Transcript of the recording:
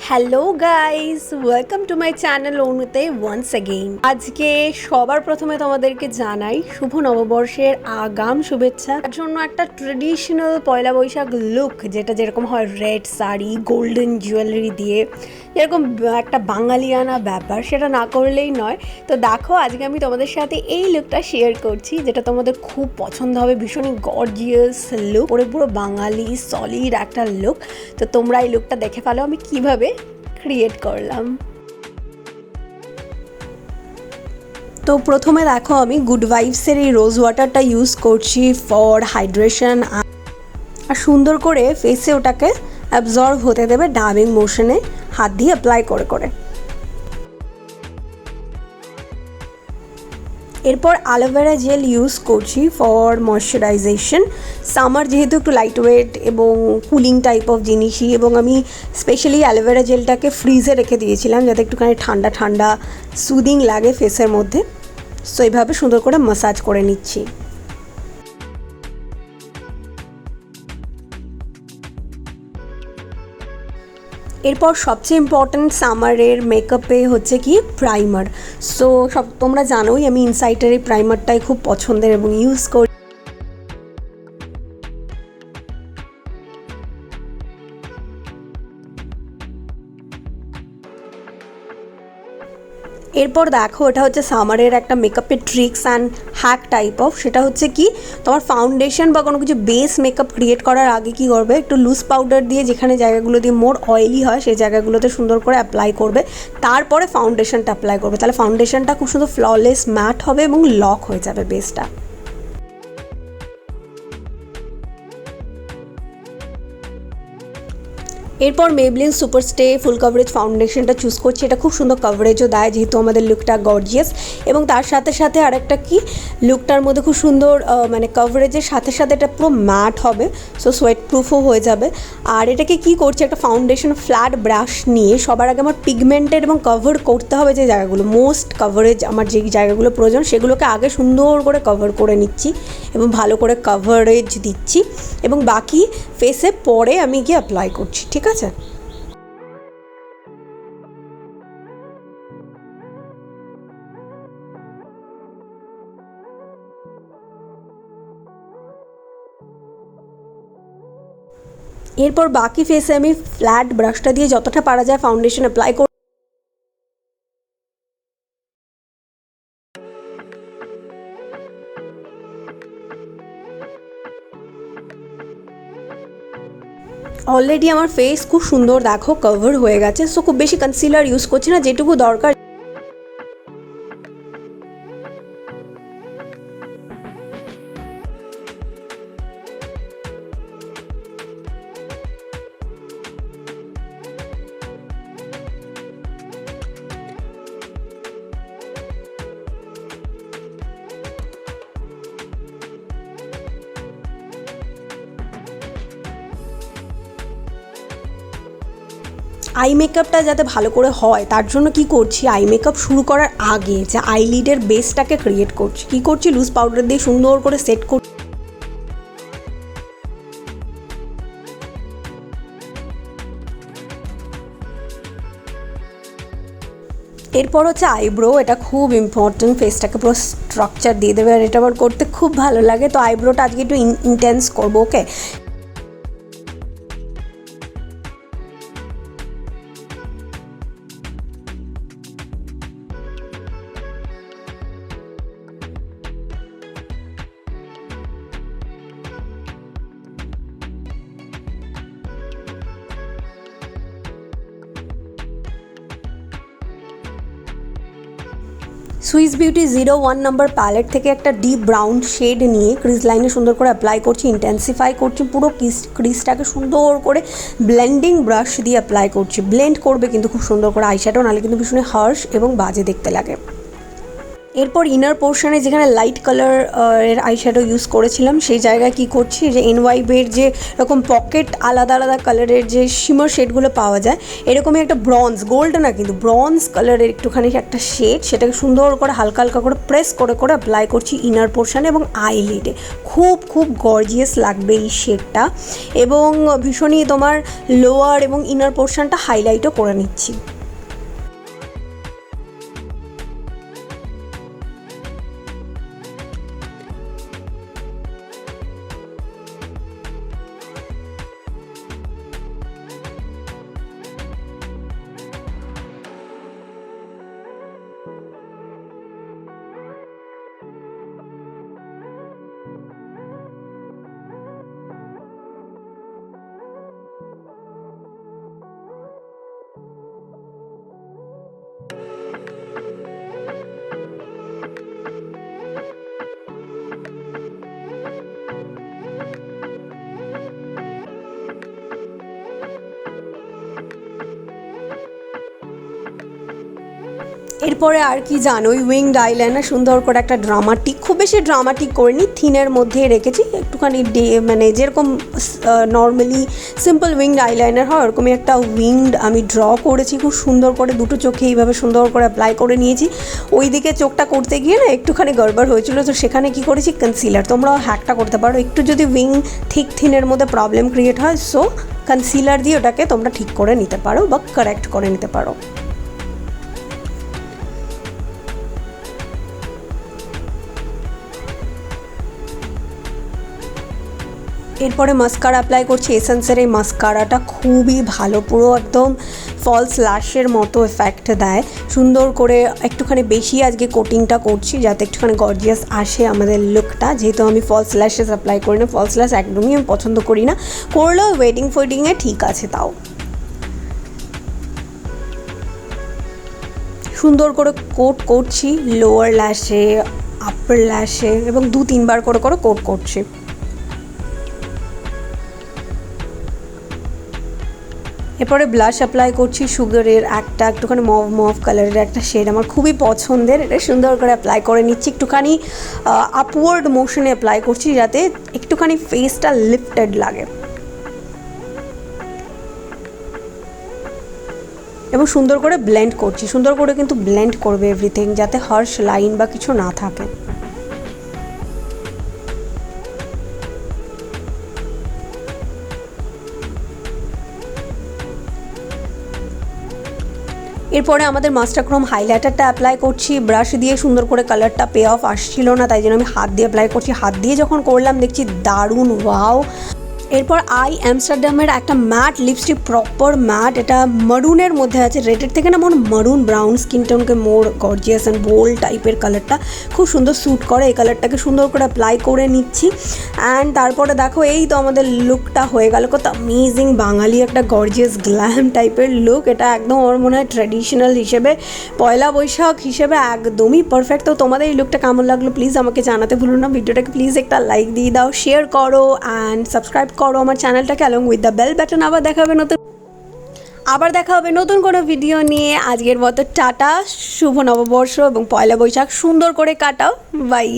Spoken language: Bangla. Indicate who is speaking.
Speaker 1: Hello guys, welcome to my channel অনুতে ওয়ান্স অ্যাগেইন। আজকে সবার প্রথমে তোমাদেরকে জানাই শুভ নববর্ষের আগাম শুভেচ্ছা। তার জন্য একটা ট্রেডিশনাল পয়লা বৈশাখ লুক, যেটা যেরকম হয় রেড শাড়ি, গোল্ডেন জুয়েলারি দিয়ে, যেরকম একটা বাঙালিয়ানা ব্যাপার, সেটা না করলেই নয়। তো দেখো, আজকে আমি তোমাদের সাথে এই লুকটা শেয়ার করছি, যেটা তোমাদের খুব পছন্দ হবে। ভীষণই গর্জিয়াস লুক, পুরো বাঙালি সলিড একটা লুক। তো তোমরা এই লুকটা দেখে ফেলো আমি কিভাবে ক্রিয়েট করলাম। তো প্রথমে দেখো, আমি গুড ভাইবসের এই রোজ ওয়াটারটা ইউজ করছি ফর হাইড্রেশন, আর সুন্দর করে ফেসে ওটাকে অ্যাবজর্ব হতে দেবে ডাবিং মোশনে হাত দিয়ে অ্যাপ্লাই করে করে। এরপর অ্যালোভেরা জেল ইউজ করছি ফর ময়শ্চারাইজেশন। সামার যেহেতু একটু লাইট ওয়েট এবং কুলিং টাইপ অফ জিনিসই, এবং আমি স্পেশালি অ্যালোভেরা জেলটাকে ফ্রিজে রেখে দিয়েছিলাম যাতে একটুখানি ঠান্ডা ঠান্ডা সুদিং লাগে ফেসের মধ্যে। সো এইভাবে সুন্দর করে ম্যাসাজ করে নিচ্ছি। এরপর সবচেয়ে ইম্পর্ট্যান্ট সামারের মেকআপে হচ্ছে কি প্রাইমার। সো তোমরা জানোই আমি ইনসাইটের এই প্রাইমারটাই খুব পছন্দের এবং ইউজ করি। এরপর দেখো, এটা হচ্ছে সামারের একটা মেকআপের tricks and hack type of. সেটা হচ্ছে কি, তোমার ফাউন্ডেশন বা কোনো কিছু বেস মেকআপ ক্রিয়েট করার আগে কি করবে, একটু লুজ পাউডার দিয়ে যেখানে জায়গাগুলো দিয়ে মোর অয়েলি হয় সেই জায়গাগুলোতে সুন্দর করে অ্যাপ্লাই করবে, তারপরে ফাউন্ডেশনটা অ্যাপ্লাই করবে। তাহলে ফাউন্ডেশনটা খুব সুন্দর ফ্ললেস ম্যাট হবে এবং লক হয়ে যাবে বেসটা। এরপর Maybelline super stay full coverage ফাউন্ডেশনটা চুজ করছি। এটা খুব সুন্দর কভারেজও দেয় যেহেতু আমাদের লুকটা গর্জিয়াস, এবং তার সাথে সাথে আরেকটা কি, লুকটার মধ্যে খুব সুন্দর মানে কভারেজের সাথে সাথে এটা পুরো ম্যাট হবে, সো সোয়েট প্রুফও হয়ে যাবে। আর এটাকে কি করছি, একটা ফাউন্ডেশন ফ্ল্যাট ব্রাশ নিয়ে সবার আগে আমার পিগমেন্টেড এবং কভার করতে হবে যে জায়গাগুলো মোস্ট কভারেজ, আমার যে জায়গাগুলো প্রয়োজন সেগুলোকে আগে সুন্দর করে কভার করে নিচ্ছি এবং ভালো করে কভারেজ দিচ্ছি, এবং বাকি ফেসে পরে আমি গিয়ে অ্যাপ্লাই করছি। ঠিক আছে? এরপর বাকি ফেসে আমি ফ্ল্যাট ব্রাশটা দিয়ে যতটা পারা যায় ফাউন্ডেশন অ্যাপ্লাই করব। অলরেডি আমার ফেস খুব সুন্দর দেখো কভার হয়ে গেছে, সো খুব বেশি কনসিলার ইউজ করছি না, যেটুকু দরকার। আই মেকআপটা যাতে ভালো করে হয় তার জন্য কি করছি, আই মেকআপ শুরু করার আগে যে আইলিডের বেসটাকে ক্রিয়েট করছি, কি করছি, লুজ পাউডার দিয়ে সুন্দর করে সেট করছি। এরপর হচ্ছে আইব্রো। এটা খুব ইম্পর্টেন্ট, ফেসটাকে পুরো স্ট্রাকচার দিয়ে দেবে, আর এটা আমার করতে খুব ভালো লাগে। তো আইব্রোটা আজকে একটু ইন্টেন্স করবো। ওকে, সুইস বিউটি 01 নাম্বার প্যালেট থেকে একটা ডিপ ব্রাউন শেড নিয়ে ক্রিজ লাইনে সুন্দর করে অ্যাপ্লাই করছি, ইন্টেন্সিফাই করছি, পুরো ক্রিজটাকে সুন্দর করে ব্লেন্ডিং ব্রাশ দিয়ে অ্যাপ্লাই করছি। ব্লেন্ড করবে কিন্তু খুব সুন্দর করে আইশ্যাডো, নাহলে কিন্তু ভীষণ হার্শ এবং বাজে দেখতে লাগে। এরপর ইনার পোর্শনে যেখানে লাইট কালার এর আইশ্যাডো ইউজ করেছিলাম সেই জায়গায় কি করছি, যে এনওয়াইবের যে এরকম পকেট আলাদা আলাদা কালারের যে শিমার শেডগুলো পাওয়া যায়, এরকমই একটা ব্রঞ্জ, গোল্ড না কিন্তু ব্রঞ্জ কালারের একটুখানি একটা শেড, সেটাকে সুন্দর করে হালকা হালকা করে প্রেস করে করে অ্যাপ্লাই করছি ইনার পোর্শনে এবং আইলিডে। খুব খুব গর্জিয়াস লাগবে এই শেডটা, এবং ভীষণই তোমার লোয়ার এবং ইনার পোর্শনটা হাইলাইটও করে নিচ্ছি। এরপরে আর কি জানো, ওই উইংড আইলাইনার সুন্দর করে একটা ড্রামাটিক, খুব বেশি ড্রামাটিক করিনি, থিনের মধ্যে রেখেছি একটুখানি মানে যেরকম নর্মালি সিম্পল উইংড আইলাইনার হয় ওরকমই একটা উইংড আমি ড্র করেছি খুব সুন্দর করে, দুটো চোখে এইভাবে সুন্দর করে অ্যাপ্লাই করে নিয়েছি। ওই দিকে চোখটা করতে গিয়ে না একটুখানি গড়বড় হয়েছিল, তো সেখানে কি করেছি কনসিলার, তোমরাও হ্যাকটা করতে পারো, একটু যদি উইং থিনের মধ্যে প্রবলেম ক্রিয়েট হয় সো কনসিলার দিয়ে ওটাকে তোমরা ঠিক করে নিতে পারো বা কারেক্ট করে নিতে পারো। এরপরে মাস্কারা অ্যাপ্লাই করছি, এসেন্সের এই মাস্কারাটা খুবই ভালো, পুরো একদম ফলস ল্যাশের মতো এফেক্ট দেয়, সুন্দর করে একটুখানি বেশি আজকে কোটিংটা করছি যাতে একটুখানি গর্জিয়াস আসে আমাদের লুকটা, যেহেতু আমি ফলস ল্যাশেস অ্যাপ্লাই করি না, ফলস ল্যাশ একদমই আমি পছন্দ করি না, করলেও ওয়েডিং ফোয়েডিংয়ে ঠিক আছে তাও। সুন্দর করে কোট করছি লোয়ার ল্যাশে, আপার ল্যাশে, এবং 2-3 বার করে করে কোট করছি। এরপরে ব্লাশ অ্যাপ্লাই করছি সুগারের একটা একটুখানি মভ কালারের একটা শেড, আমার খুবই পছন্দের, এটা সুন্দর করে অ্যাপ্লাই করে নিচ্ছি, একটুখানি আপওয়ার্ড মোশনে অ্যাপ্লাই করছি যাতে একটুখানি ফেসটা লিফটেড লাগে, এবং সুন্দর করে ব্লেন্ড করছি, সুন্দর করে কিন্তু ব্লেন্ড করবে এভরিথিং যাতে হার্শ লাইন বা কিছু না থাকে। এরপরে আমাদের মাস্টার ক্রোম হাইলাইটারটা অ্যাপ্লাই করছি, ব্রাশ দিয়ে সুন্দর করে কালারটা পে অফ আসছিল না, তাই জন্য আমি হাত দিয়ে অ্যাপ্লাই করছি, হাত দিয়ে যখন করলাম দেখছি দারুণ ওয়াও। এরপর আমস্টারডামের একটা ম্যাট লিপস্টিক, প্রপার ম্যাট, এটা মারুনের মধ্যে আছে, রেডের থেকে না মনে মারুন ব্রাউন স্কিন টোনকে মোর গর্জিয়াস অ্যান্ড বোল্ড টাইপের কালারটা খুব সুন্দর স্যুট করে, এই কালারটাকে সুন্দর করে অ্যাপ্লাই করে নিচ্ছি। অ্যান্ড তারপরে দেখো এই তো আমাদের লুকটা হয়ে গেল, কত অ্যামেজিং বাঙালি একটা গর্জিয়াস গ্ল্যাম টাইপের লুক, এটা একদম আমার মনে হয় ট্র্যাডিশনাল হিসেবে পয়লা বৈশাখ হিসেবে একদমই পারফেক্ট। তো তোমাদের এই লুকটা কেমন লাগলো প্লিজ আমাকে জানাতে ভুলো না, ভিডিওটাকে প্লিজ একটা লাইক দিয়ে দাও, শেয়ার করো অ্যান্ড সাবস্ক্রাইব করো আমার চ্যানেলটাকে along with the bell button. আবার দেখা হবে নতুন কোনো ভিডিও নিয়ে। আজকের মতো টাটা, শুভ নববর্ষ এবং পয়লা বৈশাখ সুন্দর করে কাটাও, বাই।